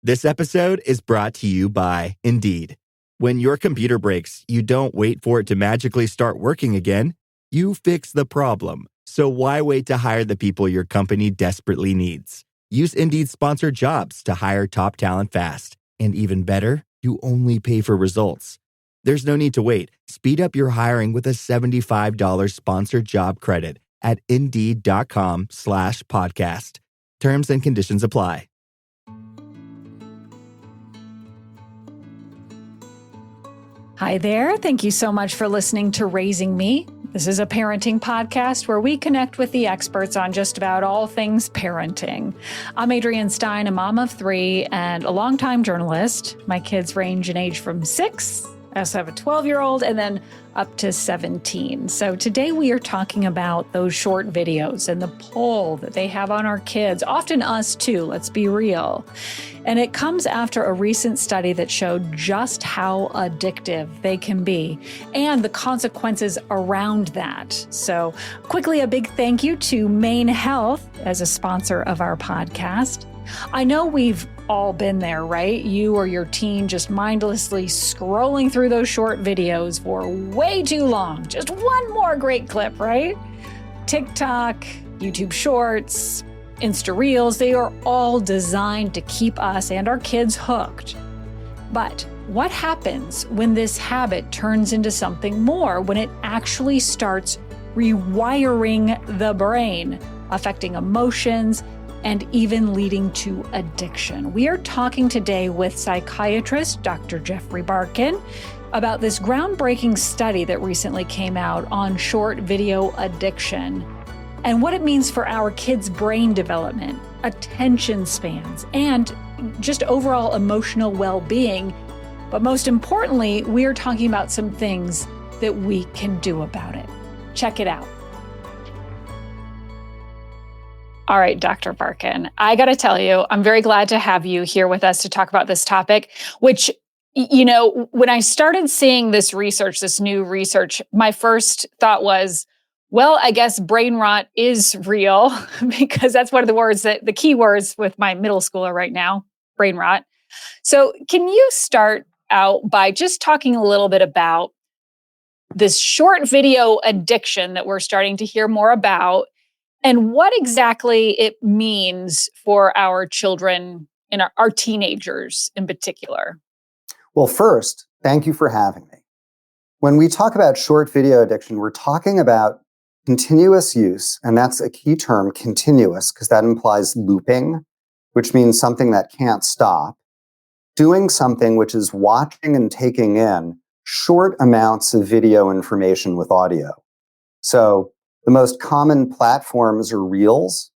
This episode is brought to you by Indeed. When your computer breaks, you don't wait for it to magically start working again. You fix the problem. So why wait to hire the people your company desperately needs? Use Indeed's sponsored jobs to hire top talent fast. And even better, you only pay for results. There's no need to wait. Speed up your hiring with a $75 sponsored job credit at Indeed.com/podcast. Terms and conditions apply. Hi there. Thank you so much for listening to Raising Me. This is a parenting podcast where we connect with the experts on just about all things parenting. I'm Adrienne Stein, a mom of 3 and a longtime journalist. My kids range in age from 6, I also have a 12-year-old, and then up to 17. So today we are talking about those short videos and the pull that they have on our kids, often us too, let's be real. And it comes after a recent study that showed just how addictive they can be and the consequences around that. So quickly, a big thank you to Maine Health as a sponsor of our podcast. I know we've all been there, right? You or your teen just mindlessly scrolling through those short videos for way too long. Just one more great clip, right? TikTok, YouTube Shorts, Insta Reels, they are all designed to keep us and our kids hooked. But what happens when this habit turns into something more, when it actually starts rewiring the brain, affecting emotions, and even leading to addiction? We are talking today with psychiatrist Dr. Jeffery Barkin about this groundbreaking study that recently came out on short video addiction and what it means for our kids' brain development, attention spans, and just overall emotional well-being. But most importantly, we are talking about some things that we can do about it. Check it out. All right, Dr. Barkin, I got to tell you, I'm very glad to have you here with us to talk about this topic, which, you know, when I started seeing this research, this new research, my first thought was, well, I guess brain rot is real because that's one of the key words with my middle schooler right now, brain rot. So can you start out by just talking a little bit about this short video addiction that we're starting to hear more about and what exactly it means for our children and our teenagers in particular? Well, first, thank you for having me. When we talk about short video addiction, we're talking about continuous use, and that's a key term, continuous, because that implies looping, which means something that can't stop, doing something which is watching and taking in short amounts of video information with audio. So the most common platforms are Reels.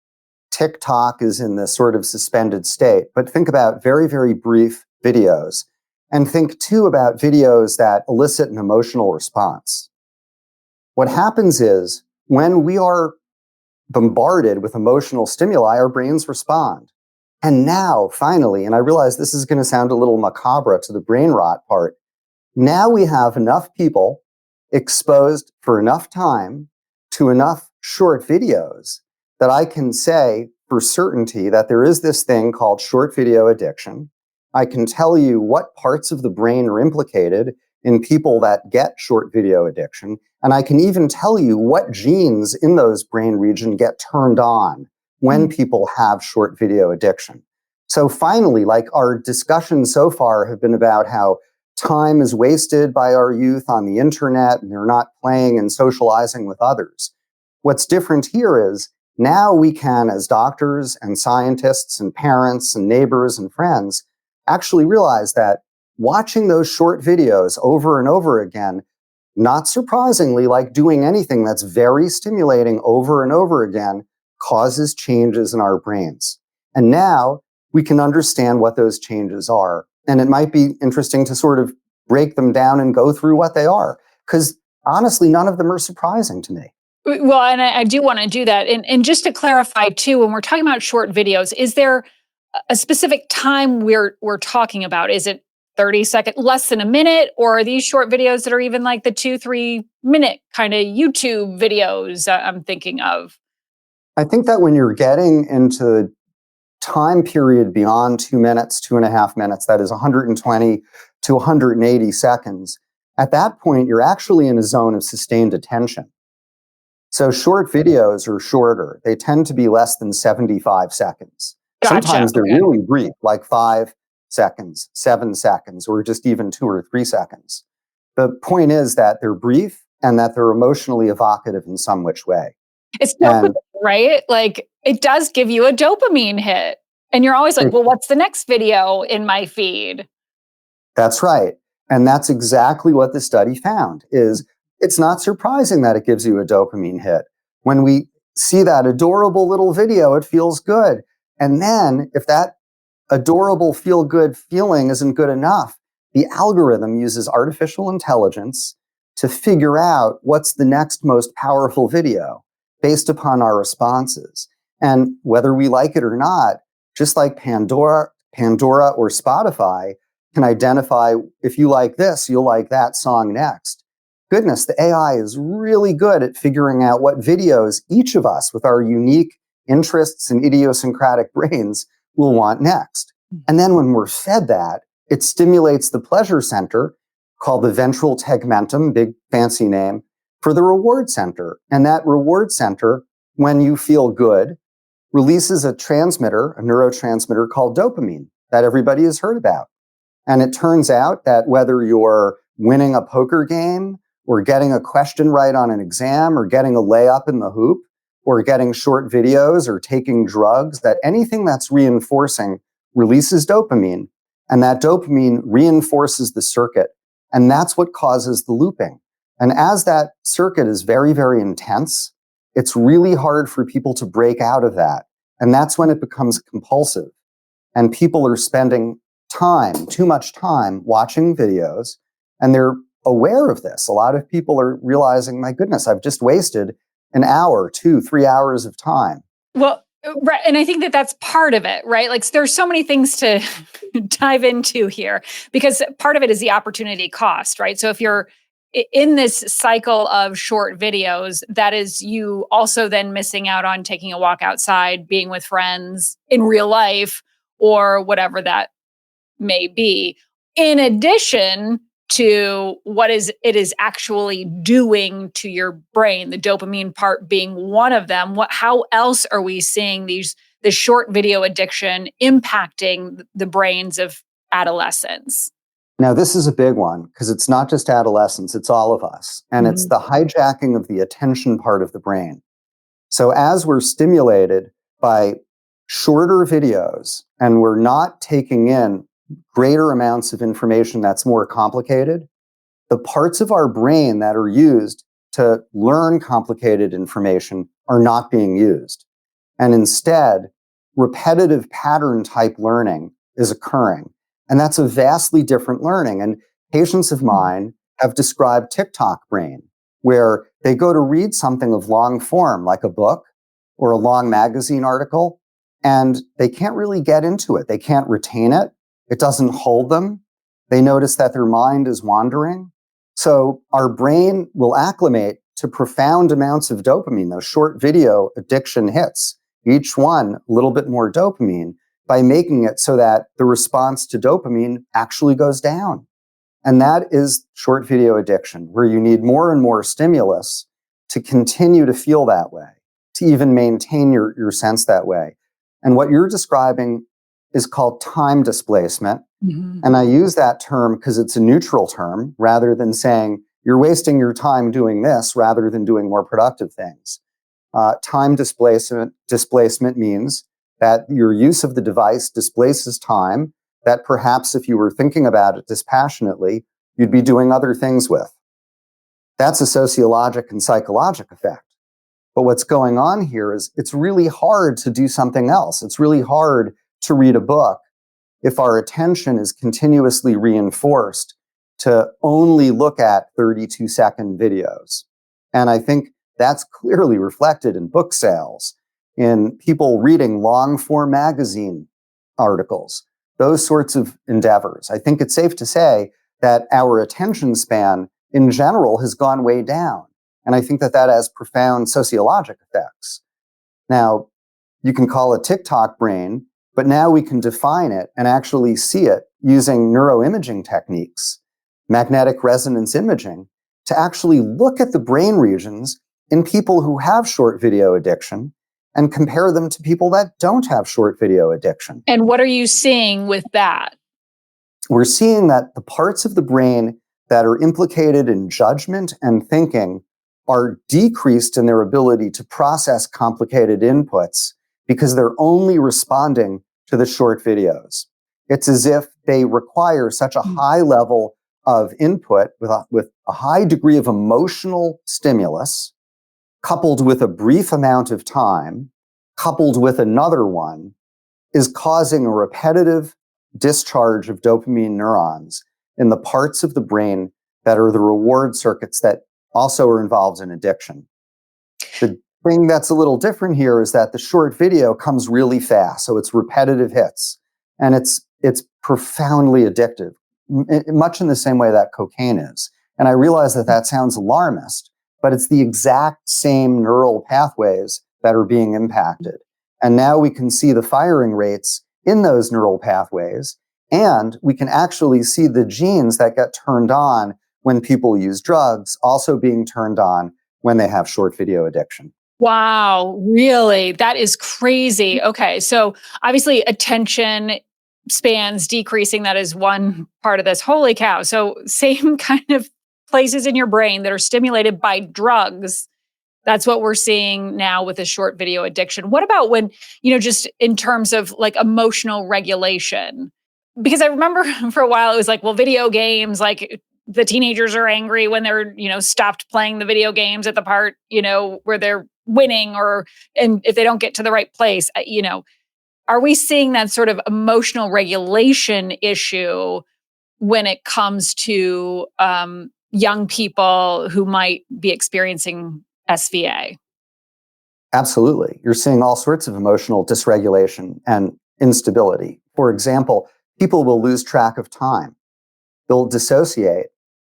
TikTok is in this sort of suspended state, but think about very, very brief videos. And think too about videos that elicit an emotional response. What happens is when we are bombarded with emotional stimuli, our brains respond. And now, finally, and I realize this is going to sound a little macabre to the brain rot part, now we have enough people exposed for enough time to enough short videos that I can say for certainty that there is this thing called short video addiction. I can tell you what parts of the brain are implicated in people that get short video addiction. And I can even tell you what genes in those brain regions get turned on when people have short video addiction. So finally, like our discussions so far have been about how time is wasted by our youth on the internet and they're not playing and socializing with others. What's different here is now we can, as doctors and scientists and parents and neighbors and friends, actually realize that watching those short videos over and over again, not surprisingly, like doing anything that's very stimulating over and over again, causes changes in our brains. And now we can understand what those changes are. And it might be interesting to sort of break them down and go through what they are, because honestly, none of them are surprising to me. Well, and I do want to do that. And just to clarify too, when we're talking about short videos, is there a specific time we're talking about? Is it 30 seconds, less than a minute? Or are these short videos that are even like the 2-3 minute kind of YouTube videos I'm thinking of? I think that when you're getting into time period beyond 2 minutes, 2.5 minutes, that is 120 to 180 seconds, at that point, you're actually in a zone of sustained attention. So short videos are shorter. They tend to be less than 75 seconds. Gotcha. Sometimes they're Okay. really brief, like 5 seconds, 7 seconds, or just even 2 or 3 seconds. The point is that they're brief and that they're emotionally evocative in some which way. It's dopamine, right? Like it does give you a dopamine hit. And you're always like, well, what's the next video in my feed? That's right. And that's exactly what the study found is it's not surprising that it gives you a dopamine hit. When we see that adorable little video, it feels good. And then if that adorable feel good feeling isn't good enough, the algorithm uses artificial intelligence to figure out what's the next most powerful video based upon our responses. And whether we like it or not, just like Pandora or Spotify can identify if you like this, you'll like that song next. Goodness, the AI is really good at figuring out what videos each of us with our unique interests and idiosyncratic brains will want next. And then when we're fed that, it stimulates the pleasure center called the ventral tegmentum, big fancy name, for the reward center. And that reward center, when you feel good, releases a transmitter, a neurotransmitter called dopamine that everybody has heard about. And it turns out that whether you're winning a poker game or getting a question right on an exam or getting a layup in the hoop or getting short videos or taking drugs, that anything that's reinforcing releases dopamine. And that dopamine reinforces the circuit. And that's what causes the looping. And as that circuit is very, very intense, it's really hard for people to break out of that. And that's when it becomes compulsive. And people are spending time, too much time watching videos, and they're aware of this. A lot of people are realizing, my goodness, I've just wasted an hour, 2, 3 hours of time. Well, right. And I think that that's part of it, right? Like there's so many things to dive into here because part of it is the opportunity cost, right? So if you're in this cycle of short videos, that is you also then missing out on taking a walk outside, being with friends in real life, or whatever that may be, in addition to what it is actually doing to your brain, the dopamine part being one of them. How else are we seeing the short video addiction impacting the brains of adolescents? Now, this is a big one because it's not just adolescents, it's all of us. And it's the hijacking of the attention part of the brain. So as we're stimulated by shorter videos and we're not taking in greater amounts of information that's more complicated, the parts of our brain that are used to learn complicated information are not being used. And instead, repetitive pattern type learning is occurring. And that's a vastly different learning. And patients of mine have described TikTok brain, where they go to read something of long form, like a book or a long magazine article, and they can't really get into it. They can't retain it. It doesn't hold them. They notice that their mind is wandering. So our brain will acclimate to profound amounts of dopamine, those short video addiction hits, each one a little bit more dopamine, by making it so that the response to dopamine actually goes down. And that is short video addiction, where you need more and more stimulus to continue to feel that way, to even maintain your sense that way. And what you're describing is called time displacement. Mm-hmm. And I use that term because it's a neutral term rather than saying you're wasting your time doing this rather than doing more productive things. Time displacement means that your use of the device displaces time that perhaps if you were thinking about it dispassionately, you'd be doing other things with. That's a sociologic and psychologic effect. But what's going on here is it's really hard to do something else. It's really hard to read a book if our attention is continuously reinforced to only look at 32-second videos. And I think that's clearly reflected in book sales, in people reading long-form magazine articles, those sorts of endeavors. I think it's safe to say that our attention span in general has gone way down. And I think that has profound sociologic effects. Now, you can call it TikTok brain, But now we can define it and actually see it using neuroimaging techniques, magnetic resonance imaging, to actually look at the brain regions in people who have short video addiction and compare them to people that don't have short video addiction. And what are you seeing with that? We're seeing that the parts of the brain that are implicated in judgment and thinking are decreased in their ability to process complicated inputs because they're only responding to the short videos. It's as if they require such a high level of input with a high degree of emotional stimulus, coupled with a brief amount of time, coupled with another one, is causing a repetitive discharge of dopamine neurons in the parts of the brain that are the reward circuits that also are involved in addiction. The thing that's a little different here is that the short video comes really fast, so it's repetitive hits, and it's profoundly addictive, much in the same way that cocaine is. And I realize that sounds alarmist, but it's the exact same neural pathways that are being impacted. And now we can see the firing rates in those neural pathways, and we can actually see the genes that get turned on when people use drugs also being turned on when they have short video addiction. Wow, really? That is crazy. Okay, so obviously attention spans decreasing, that is one part of this. Holy cow. So same kind of places in your brain that are stimulated by drugs. That's what we're seeing now with a short video addiction. What about when, just in terms of like emotional regulation? Because I remember for a while it was like, well, video games, like the teenagers are angry when they're, stopped playing the video games at the part, where they're winning, and if they don't get to the right place, are we seeing that sort of emotional regulation issue when it comes to young people who might be experiencing SVA? Absolutely. You're seeing all sorts of emotional dysregulation and instability. For example, people will lose track of time. They'll dissociate.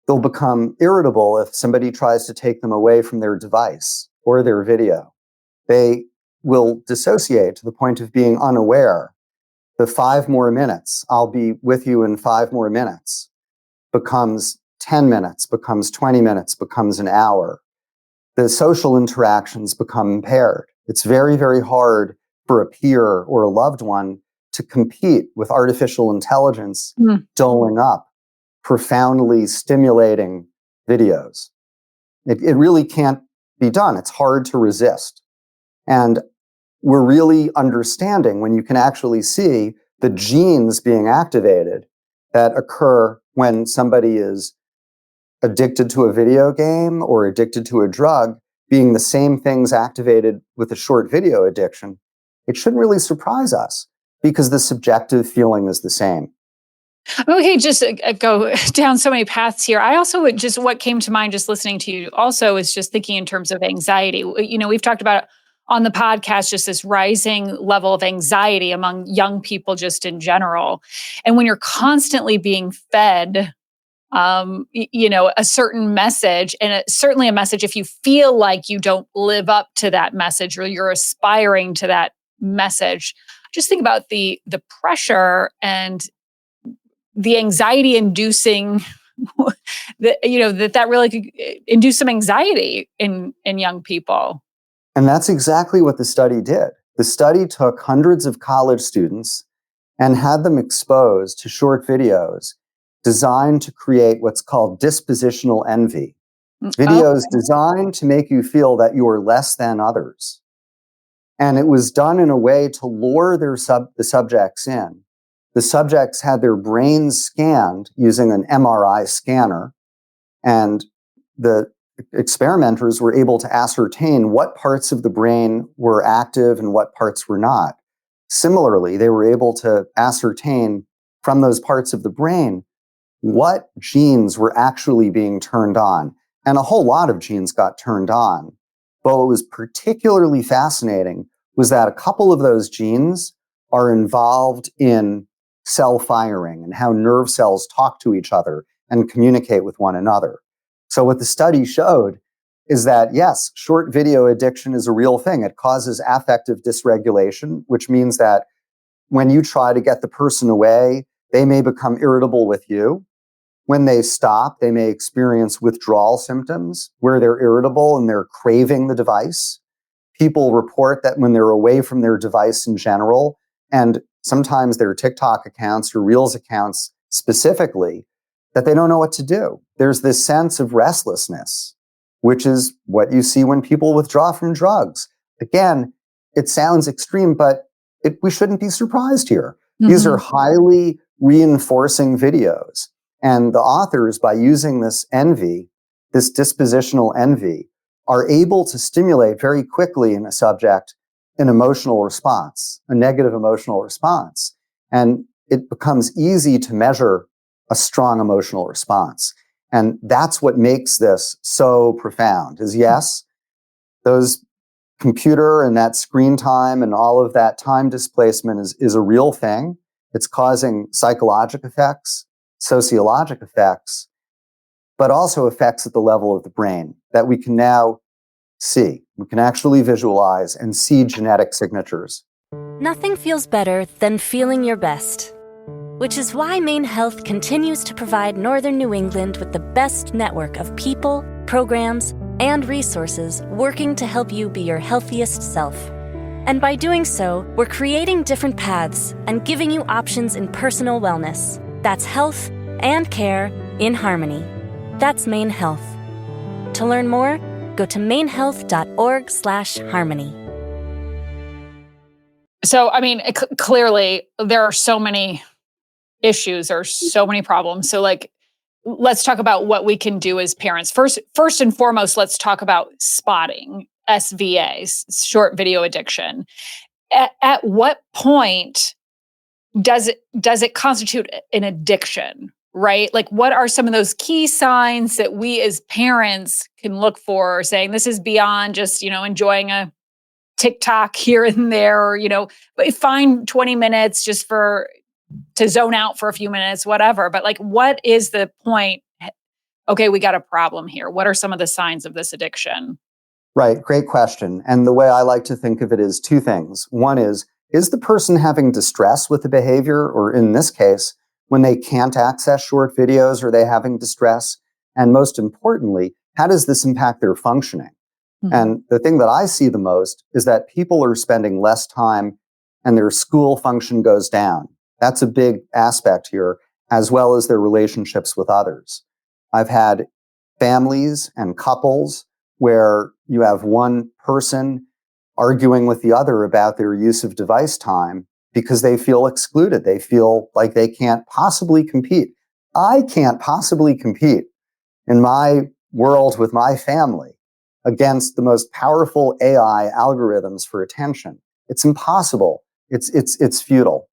They'll become irritable if somebody tries to take them away from their device or their video. They will dissociate to the point of being unaware. The 5 more minutes, I'll be with you in 5 more minutes, becomes 10 minutes, becomes 20 minutes, becomes an hour. The social interactions become impaired. It's very, very hard for a peer or a loved one to compete with artificial intelligence doling up profoundly stimulating videos. It really can't be done. It's hard to resist. And we're really understanding when you can actually see the genes being activated that occur when somebody is addicted to a video game or addicted to a drug being the same things activated with a short video addiction. It shouldn't really surprise us because the subjective feeling is the same. Okay, just go down so many paths here. I also what came to mind just listening to you also is just thinking in terms of anxiety. We've talked about on the podcast, just this rising level of anxiety among young people just in general. And when you're constantly being fed, a certain message, and certainly a message, if you feel like you don't live up to that message or you're aspiring to that message, just think about the pressure and the anxiety inducing that really could induce some anxiety in young people. And that's exactly what the study did. The study took hundreds of college students and had them exposed to short videos designed to create what's called dispositional envy. Videos designed to make you feel that you are less than others. And it was done in a way to lure the subjects in. The subjects had their brains scanned using an MRI scanner, and the experimenters were able to ascertain what parts of the brain were active and what parts were not. Similarly, they were able to ascertain from those parts of the brain what genes were actually being turned on. And a whole lot of genes got turned on. But what was particularly fascinating was that a couple of those genes are involved in cell firing and how nerve cells talk to each other and communicate with one another. So what the study showed is that, yes, short video addiction is a real thing. It causes affective dysregulation, which means that when you try to get the person away, they may become irritable with you. When they stop, they may experience withdrawal symptoms where they're irritable and they're craving the device. People report that when they're away from their device in general, and sometimes their TikTok accounts or Reels accounts specifically, that they don't know what to do. There's this sense of restlessness, which is what you see when people withdraw from drugs. Again, it sounds extreme, but we shouldn't be surprised here. These are highly reinforcing videos. And the authors, by using this envy, this dispositional envy, are able to stimulate very quickly in a subject an emotional response, a negative emotional response. And it becomes easy to measure a strong emotional response. And that's what makes this so profound, is yes, those computer and that screen time and all of that time displacement is a real thing. It's causing psychologic effects, sociologic effects, but also effects at the level of the brain that we can now see. We can actually visualize and see genetic signatures. Nothing feels better than feeling your best, which is why Maine Health continues to provide Northern New England with the best network of people, programs, and resources working to help you be your healthiest self. And by doing so, we're creating different paths and giving you options in personal wellness. That's health and care in harmony. That's Maine Health. To learn more, go to mainehealth.org/harmony. So, I mean, clearly there are so many issues or so many problems. So let's talk about what we can do as parents. First and foremost, let's talk about spotting SVA, short video addiction. At what point does it constitute an addiction, right? Like, what are some of those key signs that we as parents can look for, saying this is beyond just, enjoying a TikTok here and there, or, but find 20 minutes just to zone out for a few minutes, whatever. But what is the point? Okay, we got a problem here. What are some of the signs of this addiction? Right. Great question. And the way I like to think of it is two things. One is the person having distress with the behavior? Or in this case, when they can't access short videos, are they having distress? And most importantly, how does this impact their functioning? Mm-hmm. And the thing that I see the most is that people are spending less time and their school function goes down. That's a big aspect here, as well as their relationships with others. I've had families and couples where you have one person arguing with the other about their use of device time because they feel excluded. They feel like they can't possibly compete. I can't possibly compete in my world with my family against the most powerful AI algorithms for attention. It's impossible. It's futile.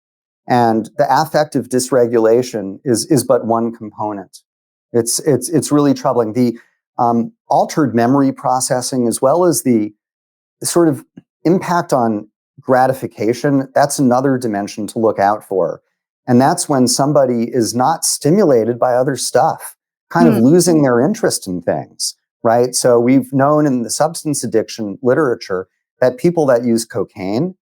And the affective dysregulation is but one component. It's really troubling. The altered memory processing, as well as the sort of impact on gratification, that's another dimension to look out for. And that's when somebody is not stimulated by other stuff, kind of losing their interest in things, right? So we've known in the substance addiction literature that people that use cocaine,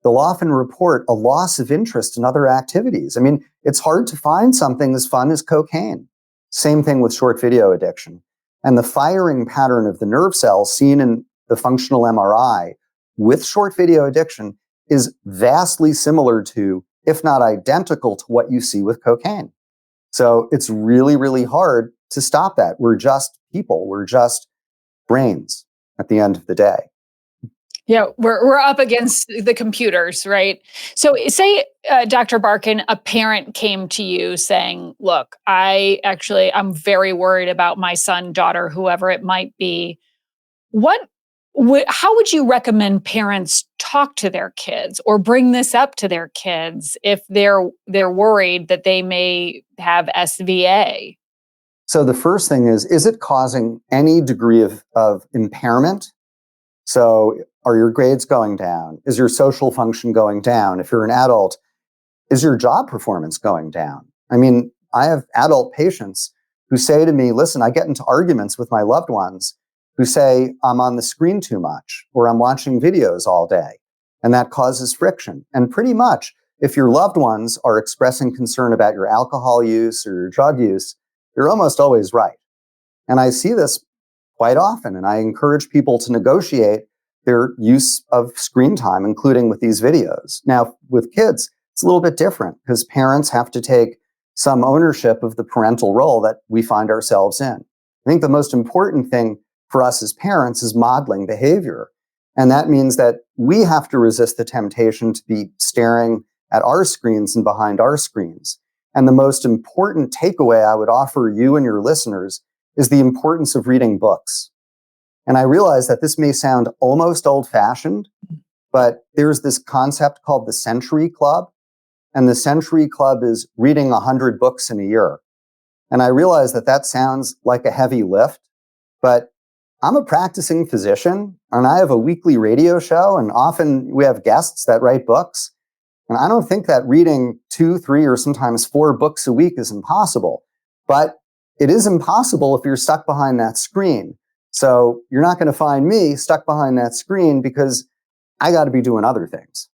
they'll often report a loss of interest in other activities. I mean, it's hard to find something as fun as cocaine. Same thing with short video addiction. And the firing pattern of the nerve cells seen in the functional MRI with short video addiction is vastly similar to, if not identical to, what you see with cocaine. So it's really, really hard to stop that. We're just people. We're just brains at the end of the day. Yeah, we're up against the computers, right? So say, Dr. Barkin, a parent came to you saying, look, I'm very worried about my son, daughter, whoever it might be. How would you recommend parents talk to their kids or bring this up to their kids if they're worried that they may have SVA? So the first thing is it causing any degree of impairment? So are your grades going down? Is your social function going down? If you're an adult, is your job performance going down? I mean, I have adult patients who say to me, listen, I get into arguments with my loved ones who say I'm on the screen too much or I'm watching videos all day, and that causes friction. And pretty much if your loved ones are expressing concern about your alcohol use or your drug use, you're almost always right. And I see this quite often, and I encourage people to negotiate their use of screen time, including with these videos. Now, with kids, it's a little bit different because parents have to take some ownership of the parental role that we find ourselves in. I think the most important thing for us as parents is modeling behavior. And that means that we have to resist the temptation to be staring at our screens and behind our screens. And the most important takeaway I would offer you and your listeners is the importance of reading books. And I realize that this may sound almost old-fashioned, but there's this concept called the Century Club. And the Century Club is reading 100 books in a year. And I realize that that sounds like a heavy lift, but I'm a practicing physician and I have a weekly radio show, and often we have guests that write books. And I don't think that reading 2, 3, or sometimes 4 books a week is impossible, but it is impossible if you're stuck behind that screen. So you're not going to find me stuck behind that screen because I got to be doing other things.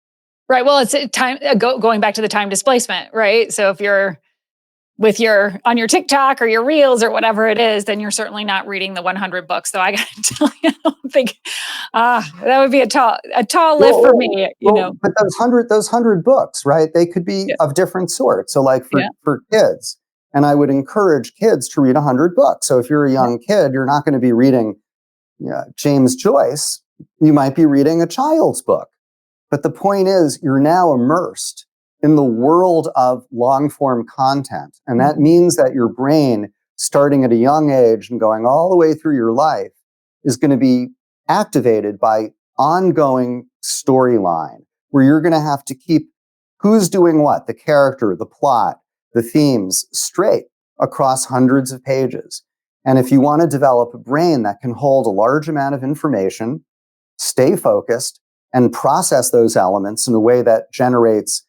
Right. Well, it's time going back to the time displacement, right? So if you're on your TikTok or your Reels or whatever it is, then you're certainly not reading the 100 books. So I got to tell you, I don't think that would be a tall lift for me. But those hundred books, right? They could be of different sorts. So, like for kids, and I would encourage kids to read 100 books. So if you're a young kid, you're not going to be reading James Joyce. You might be reading a child's book. But the point is, you're now immersed in the world of long-form content. And that means that your brain, starting at a young age and going all the way through your life, is going to be activated by ongoing storyline, where you're going to have to keep who's doing what, the character, the plot, the themes, straight across hundreds of pages. And if you want to develop a brain that can hold a large amount of information, stay focused, and process those elements in a way that generates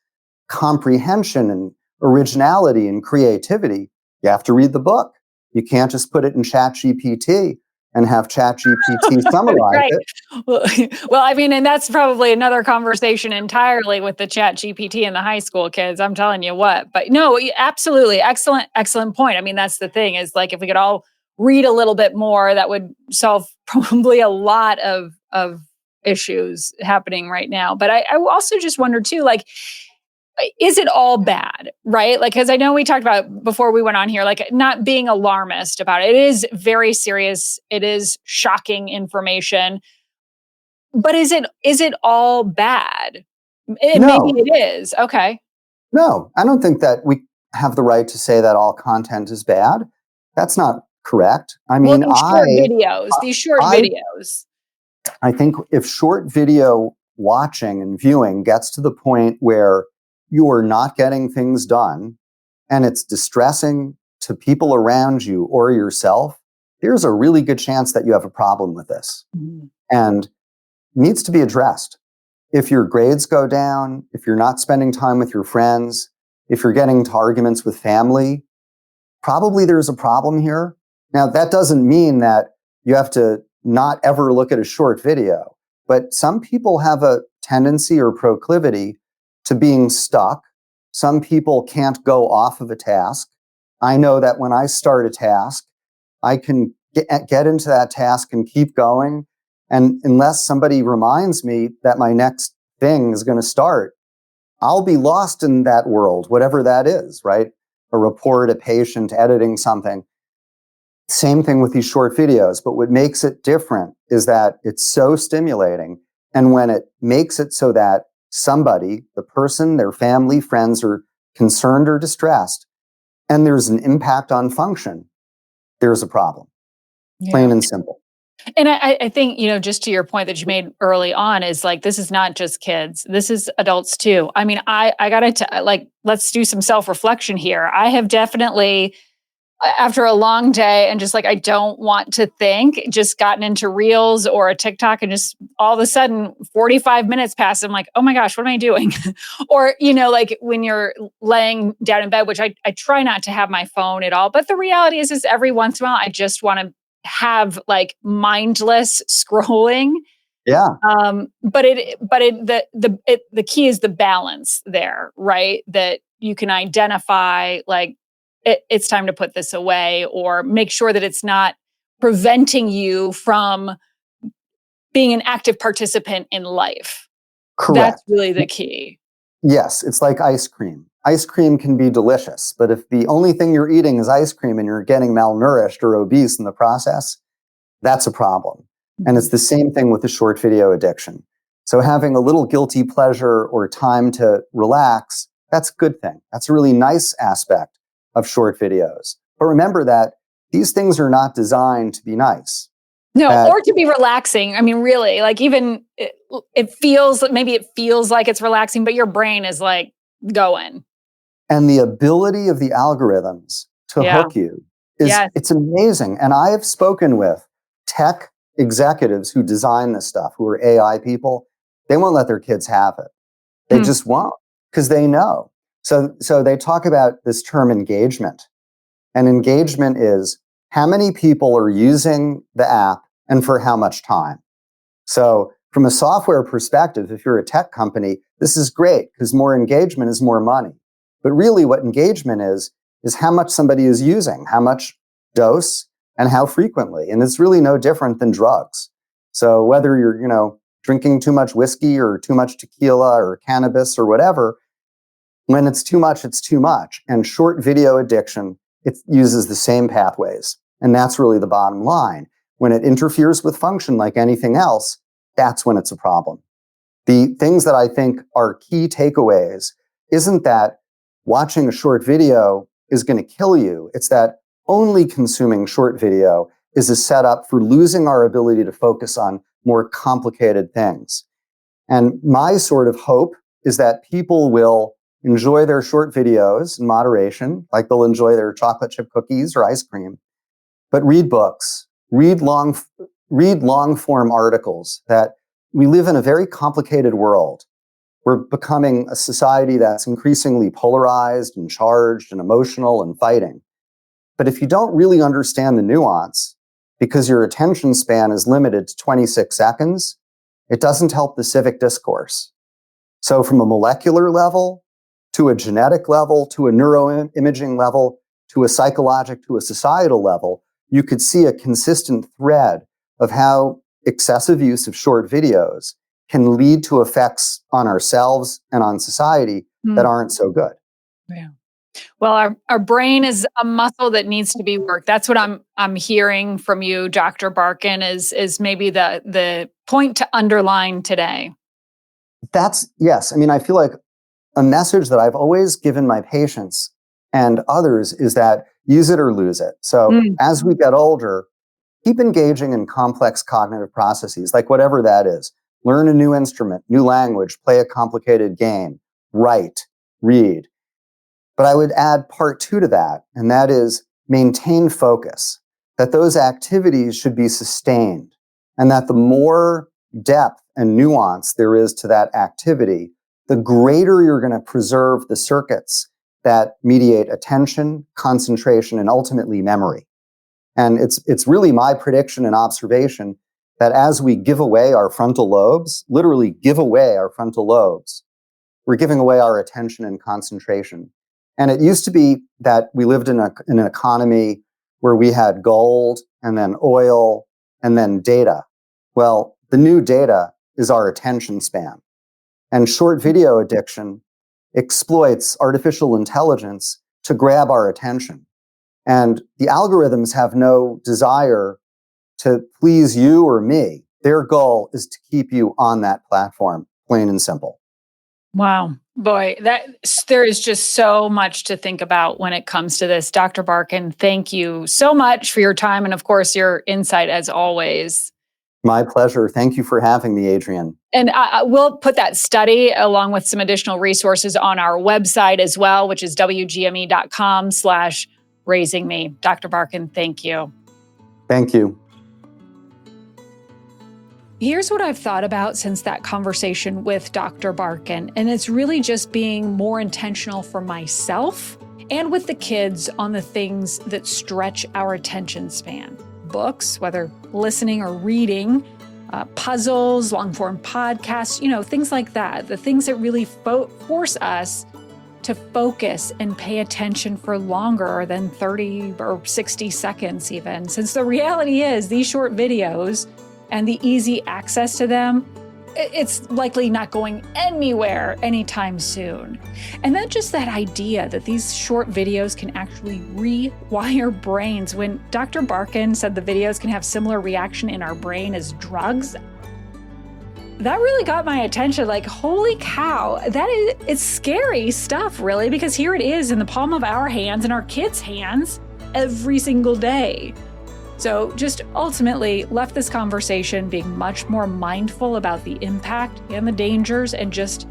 comprehension and originality and creativity, you have to read the book. You can't just put it in ChatGPT and have ChatGPT summarize it. Well, I mean, and that's probably another conversation entirely with the ChatGPT and the high school kids. I'm telling you what. But no, absolutely. Excellent point. I mean, that's the thing is, like, if we could all read a little bit more, that would solve probably a lot of issues happening right now. But I also just wonder too, like, is it all bad, right? Like, because I know we talked about before we went on here, like, not being alarmist about it. It is very serious. It is shocking information. But is it all bad? No. Maybe it is. Okay. No, I don't think that we have the right to say that all content is bad. That's not correct. I mean, these short videos. I think if short video watching and viewing gets to the point where you are not getting things done and it's distressing to people around you or yourself, there's a really good chance that you have a problem with this and needs to be addressed. If your grades go down, if you're not spending time with your friends, if you're getting into arguments with family, probably there's a problem here. Now, that doesn't mean that you have to not ever look at a short video, but some people have a tendency or proclivity to being stuck. Some people can't go off of a task. I know that when I start a task, I can get into that task and keep going. And unless somebody reminds me that my next thing is going to start, I'll be lost in that world, whatever that is, right? A report, a patient, editing something. Same thing with these short videos. But what makes it different is that it's so stimulating. And when it makes it so that somebody, the person, their family, friends are concerned or distressed, and there's an impact on function, there's a problem. Plain and simple. And I think, just to your point that you made early on is, like, this is not just kids. This is adults too. I mean, I got to, let's do some self-reflection here. I have definitely, after a long day and just, like, I don't want to think, just gotten into Reels or a TikTok, and just all of a sudden 45 minutes pass. I'm like, oh my gosh, what am I doing? Or, like, when you're laying down in bed, which I try not to have my phone at all. But the reality is every once in a while, I just want to have, like, mindless scrolling. Yeah. The key is the balance there, right? That you can identify like it's time to put this away, or make sure that it's not preventing you from being an active participant in life. Correct. That's really the key. Yes, it's like ice cream. Ice cream can be delicious, but if the only thing you're eating is ice cream and you're getting malnourished or obese in the process, that's a problem. And it's the same thing with the short video addiction. So having a little guilty pleasure or time to relax, that's a good thing. That's a really nice aspect of short videos. But remember that these things are not designed to be nice. No, or to be relaxing. I mean, really, like even it feels like it's relaxing, but your brain is like going. And the ability of the algorithms to hook you it's amazing. And I have spoken with tech executives who design this stuff, who are AI people. They won't let their kids have it. They just won't, because they know. So they talk about this term engagement. And engagement is how many people are using the app and for how much time. So from a software perspective, if you're a tech company, this is great because more engagement is more money. But really what engagement is how much somebody is using, how much dose and how frequently. And it's really no different than drugs. So whether you're, drinking too much whiskey or too much tequila or cannabis or whatever, when it's too much, it's too much. And short video addiction, it uses the same pathways. And that's really the bottom line. When it interferes with function like anything else, that's when it's a problem. The things that I think are key takeaways isn't that watching a short video is going to kill you. It's that only consuming short video is a setup for losing our ability to focus on more complicated things. And my sort of hope is that people will enjoy their short videos in moderation, like they'll enjoy their chocolate chip cookies or ice cream, but read books, read long form articles. That we live in a very complicated world. We're becoming a society that's increasingly polarized and charged and emotional and fighting. But if you don't really understand the nuance, because your attention span is limited to 26 seconds, it doesn't help the civic discourse. So from a molecular level, to a genetic level, to a neuroimaging level, to a psychological, to a societal level, you could see a consistent thread of how excessive use of short videos can lead to effects on ourselves and on society that aren't so good. Yeah. Well, our brain is a muscle that needs to be worked. That's what I'm hearing from you, Dr. Barkin, is maybe the point to underline today. Yes. I mean, I feel like a message that I've always given my patients and others is that use it or lose it. So as we get older, keep engaging in complex cognitive processes, like whatever that is. Learn a new instrument, new language, play a complicated game, write, read. But I would add part 2 to that, and that is maintain focus, that those activities should be sustained, and that the more depth and nuance there is to that activity, the greater you're going to preserve the circuits that mediate attention, concentration, and ultimately memory. And it's really my prediction and observation that as we give away our frontal lobes, literally give away our frontal lobes, we're giving away our attention and concentration. And it used to be that we lived in an economy where we had gold and then oil and then data. Well, the new data is our attention span. And short video addiction exploits artificial intelligence to grab our attention. And the algorithms have no desire to please you or me. Their goal is to keep you on that platform, plain and simple. Wow. Boy, there is just so much to think about when it comes to this. Dr. Barkin, thank you so much for your time and, of course, your insight as always. My pleasure. Thank you for having me, Adrienne. And we'll put that study along with some additional resources on our website as well, which is wgme.com/raisingme. Dr. Barkin, thank you. Thank you. Here's what I've thought about since that conversation with Dr. Barkin, and it's really just being more intentional for myself and with the kids on the things that stretch our attention span. Books, whether listening or reading, puzzles, long-form podcasts, things like that. The things that really force us to focus and pay attention for longer than 30 or 60 seconds even. Since the reality is these short videos and the easy access to them, it's likely not going anywhere anytime soon. And then just that idea that these short videos can actually rewire brains. When Dr. Barkin said the videos can have similar reaction in our brain as drugs, that really got my attention. Like, holy cow, it's scary stuff, really, because here it is in the palm of our hands and our kids' hands every single day. So just ultimately left this conversation being much more mindful about the impact and the dangers and just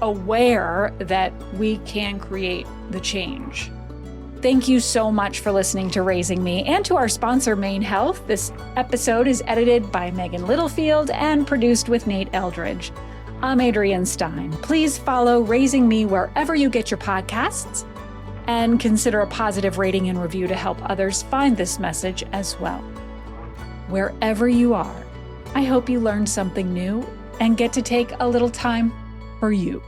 aware that we can create the change. Thank you so much for listening to Raising Me and to our sponsor, Maine Health. This episode is edited by Megan Littlefield and produced with Nate Eldridge. I'm Adrienne Stein. Please follow Raising Me wherever you get your podcasts and consider a positive rating and review to help others find this message as well. Wherever you are, I hope you learned something new and get to take a little time for you.